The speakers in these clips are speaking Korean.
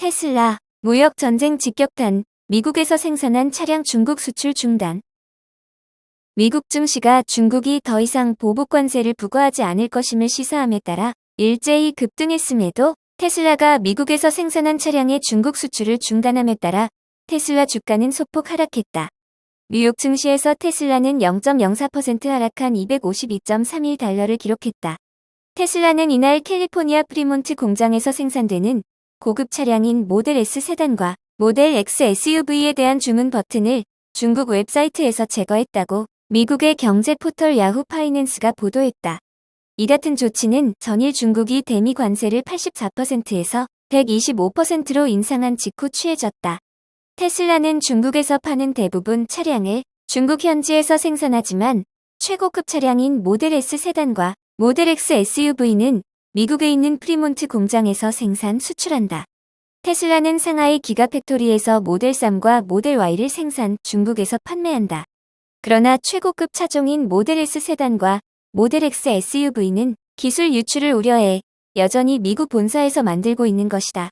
테슬라, 무역 전쟁 직격탄, 미국에서 생산한 차량 중국 수출 중단. 미국 증시가 중국이 더 이상 보복 관세를 부과하지 않을 것임을 시사함에 따라 일제히 급등했음에도 테슬라가 미국에서 생산한 차량의 중국 수출을 중단함에 따라 테슬라 주가는 소폭 하락했다. 뉴욕 증시에서 테슬라는 0.04% 하락한 252.31달러를 기록했다. 테슬라는 이날 캘리포니아 프리몬트 공장에서 생산되는 고급 차량인 모델 S 세단과 모델 X SUV에 대한 주문 버튼을 중국 웹사이트에서 제거했다고 미국의 경제 포털 야후 파이낸스가 보도했다. 이 같은 조치는 전일 중국이 대미 관세를 84%에서 125%로 인상한 직후 취해졌다. 테슬라는 중국에서 파는 대부분 차량을 중국 현지에서 생산하지만 최고급 차량인 모델 S 세단과 모델 X SUV는 미국에 있는 프리몬트 공장에서 생산 수출한다. 테슬라는 상하이 기가팩토리에서 모델 3과 모델 Y를 생산 중국에서 판매한다. 그러나 최고급 차종인 모델 S 세단과 모델 X SUV는 기술 유출을 우려해 여전히 미국 본사에서 만들고 있는 것이다.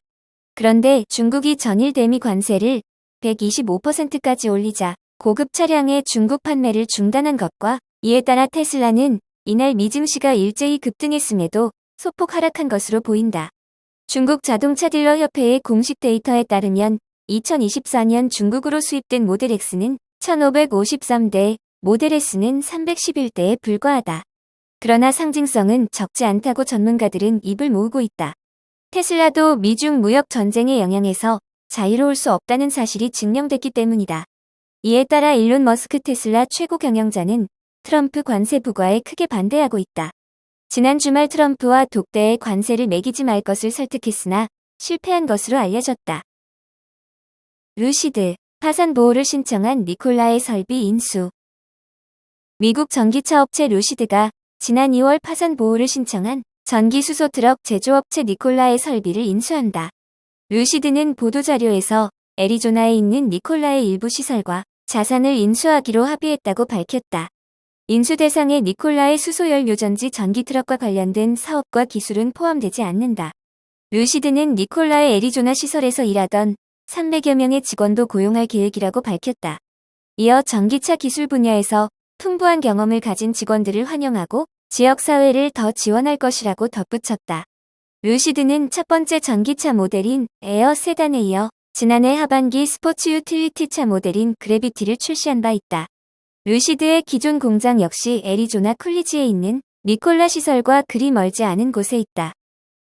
그런데 중국이 전일 대미 관세를 125%까지 올리자 고급 차량의 중국 판매를 중단한 것과 이에 따라 테슬라는 이날 미 증시가 일제히 급등했음에도 소폭 하락한 것으로 보인다. 중국 자동차 딜러 협회의 공식 데이터에 따르면 2024년 중국으로 수입된 모델 X는 1553대, 모델 S는 311대에 불과하다. 그러나 상징성은 적지 않다고 전문가들은 입을 모으고 있다. 테슬라도 미중 무역 전쟁의 영향에서 자유로울 수 없다는 사실이 증명됐기 때문이다. 이에 따라 일론 머스크 테슬라 최고 경영자는 트럼프 관세 부과에 크게 반대하고 있다. 지난 주말 트럼프와 독대에 관세를 매기지 말 것을 설득했으나 실패한 것으로 알려졌다. 루시드, 파산 보호를 신청한 니콜라의 설비 인수. 미국 전기차 업체 루시드가 지난 2월 파산 보호를 신청한 전기 수소 트럭 제조업체 니콜라의 설비를 인수한다. 루시드는 보도자료에서 애리조나에 있는 니콜라의 일부 시설과 자산을 인수하기로 합의했다고 밝혔다. 인수 대상에 니콜라의 수소연료전지 전기트럭과 관련된 사업과 기술은 포함되지 않는다. 루시드는 니콜라의 애리조나 시설에서 일하던 300여 명의 직원도 고용할 계획이라고 밝혔다. 이어 전기차 기술 분야에서 풍부한 경험을 가진 직원들을 환영하고 지역사회를 더 지원할 것이라고 덧붙였다. 루시드는 첫 번째 전기차 모델인 에어 세단에 이어 지난해 하반기 스포츠 유틸리티차 모델인 그래비티를 출시한 바 있다. 루시드의 기존 공장 역시 애리조나 쿨리지에 있는 니콜라 시설과 그리 멀지 않은 곳에 있다.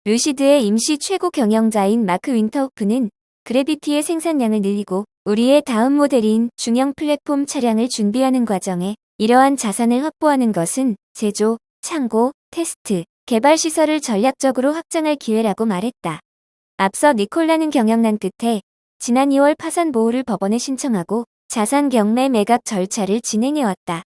루시드의 임시 최고 경영자인 마크 윈터호프는 그래비티의 생산량을 늘리고 우리의 다음 모델인 중형 플랫폼 차량을 준비하는 과정에 이러한 자산을 확보하는 것은 제조, 창고, 테스트, 개발 시설을 전략적으로 확장할 기회라고 말했다. 앞서 니콜라는 경영난 끝에 지난 2월 파산 보호를 법원에 신청하고 자산 경매 매각 절차를 진행해왔다.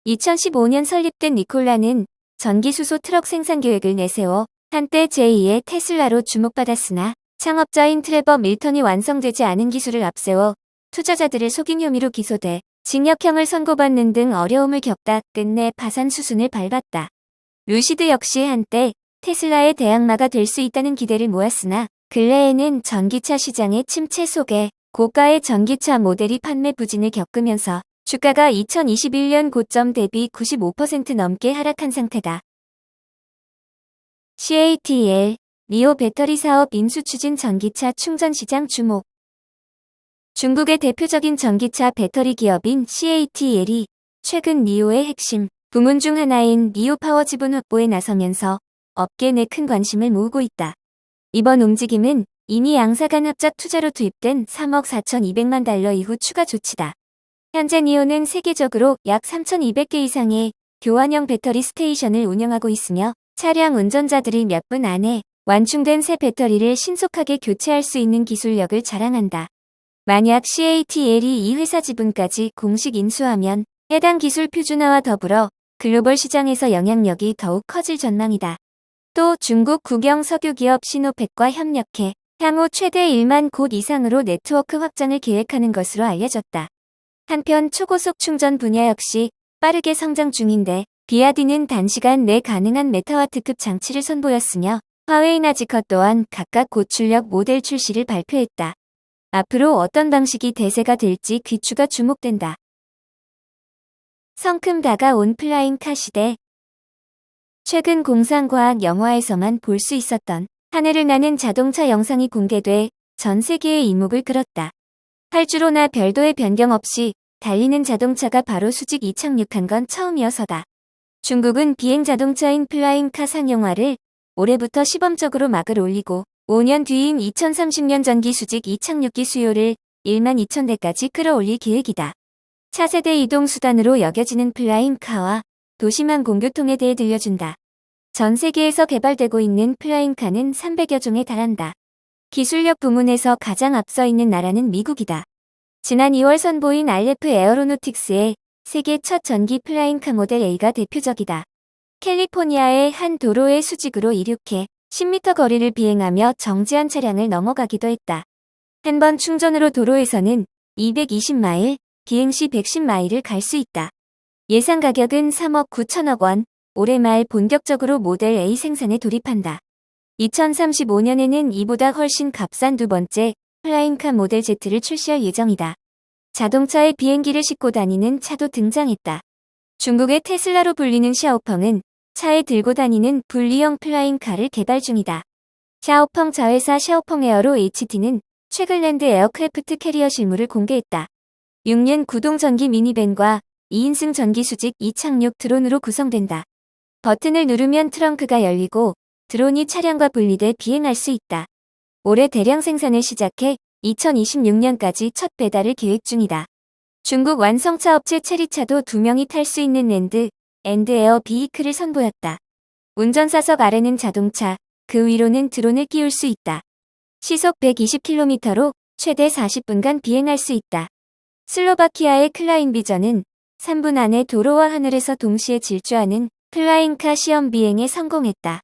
2015년 설립된 니콜라는 전기수소 트럭 생산 계획을 내세워 한때 제2의 테슬라로 주목받았으나 창업자인 트레버 밀턴이 완성되지 않은 기술을 앞세워 투자자들을 속인 혐의로 기소돼 징역형을 선고받는 등 어려움을 겪다 끝내 파산 수순을 밟았다. 루시드 역시 한때 테슬라의 대항마가 될 수 있다는 기대를 모았으나 근래에는 전기차 시장의 침체 속에 고가의 전기차 모델이 판매 부진을 겪으면서 주가가 2021년 고점 대비 95% 넘게 하락한 상태다. CATL, 리오 배터리 사업 인수 추진 전기차 충전 시장 주목. 중국의 대표적인 전기차 배터리 기업인 CATL이 최근 리오의 핵심 부문 중 하나인 리오 파워 지분 확보에 나서면서 업계 내 큰 관심을 모으고 있다. 이번 움직임은 이미 양사 간 합작 투자로 투입된 3억 4,200만 달러 이후 추가 조치다. 현재 리오는 세계적으로 약 3,200개 이상의 교환형 배터리 스테이션을 운영하고 있으며 차량 운전자들이 몇 분 안에 완충된 새 배터리를 신속하게 교체할 수 있는 기술력을 자랑한다. 만약 CATL이 이 회사 지분까지 공식 인수하면 해당 기술 표준화와 더불어 글로벌 시장에서 영향력이 더욱 커질 전망이다. 또 중국 국영 석유기업 시노펙과 협력해 향후 최대 1만 곳 이상으로 네트워크 확장을 계획하는 것으로 알려졌다. 한편 초고속 충전 분야 역시 빠르게 성장 중인데 비아디는 단시간 내 가능한 메가와트급 장치를 선보였으며 화웨이나 지커 또한 각각 고출력 모델 출시를 발표했다. 앞으로 어떤 방식이 대세가 될지 귀추가 주목된다. 성큼 다가온 플라잉카 시대. 최근 공상과학 영화에서만 볼 수 있었던 하늘을 나는 자동차 영상이 공개돼 전 세계의 이목을 끌었다. 활주로나 별도의 변경 없이 달리는 자동차가 바로 수직 이착륙한 건 처음이어서다. 중국은 비행 자동차인 플라잉카 상용화를 올해부터 시범적으로 막을 올리고 5년 뒤인 2030년 전기 수직 이착륙기 수요를 1만 2천 대까지 끌어올릴 계획이다. 차세대 이동수단으로 여겨지는 플라잉카와 도심안 공교통에 대해 들려준다. 전 세계에서 개발되고 있는 플라잉카는 300여 종에 달한다. 기술력 부문에서 가장 앞서 있는 나라는 미국이다. 지난 2월 선보인 RF 에어로노틱스의 세계 첫 전기 플라잉카 모델 A가 대표적이다. 캘리포니아의 한 도로의 수직으로 이륙해 10m 거리를 비행하며 정지한 차량을 넘어가기도 했다. 한 번 충전으로 도로에서는 220마일, 비행시 110마일을 갈 수 있다. 예상 가격은 3억 9천억 원, 올해 말 본격적으로 모델 A 생산에 돌입한다. 2035년에는 이보다 훨씬 값싼 두 번째 플라잉카 모델 Z를 출시할 예정이다. 자동차에 비행기를 싣고 다니는 차도 등장했다. 중국의 테슬라로 불리는 샤오펑은 차에 들고 다니는 분리형 플라잉카를 개발 중이다. 샤오펑 자회사 샤오펑 에어로 HT는 최근 랜드 에어크래프트 캐리어 실물을 공개했다. 6년 구동 전기 미니밴과 2인승 전기 수직 이착륙 드론으로 구성된다. 버튼을 누르면 트렁크가 열리고 드론이 차량과 분리돼 비행할 수 있다. 올해 대량 생산을 시작해 2026년까지 첫 배달을 계획 중이다. 중국 완성차 업체 체리차도 2명이 탈 수 있는 랜드 앤드 에어 비이클을 선보였다. 운전사석 아래는 자동차, 그 위로는 드론을 끼울 수 있다. 시속 120km로 최대 40분간 비행할 수 있다. 슬로바키아의 클라인비전은 3분 안에 도로와 하늘에서 동시에 질주하는 플라잉카 시험 비행에 성공했다.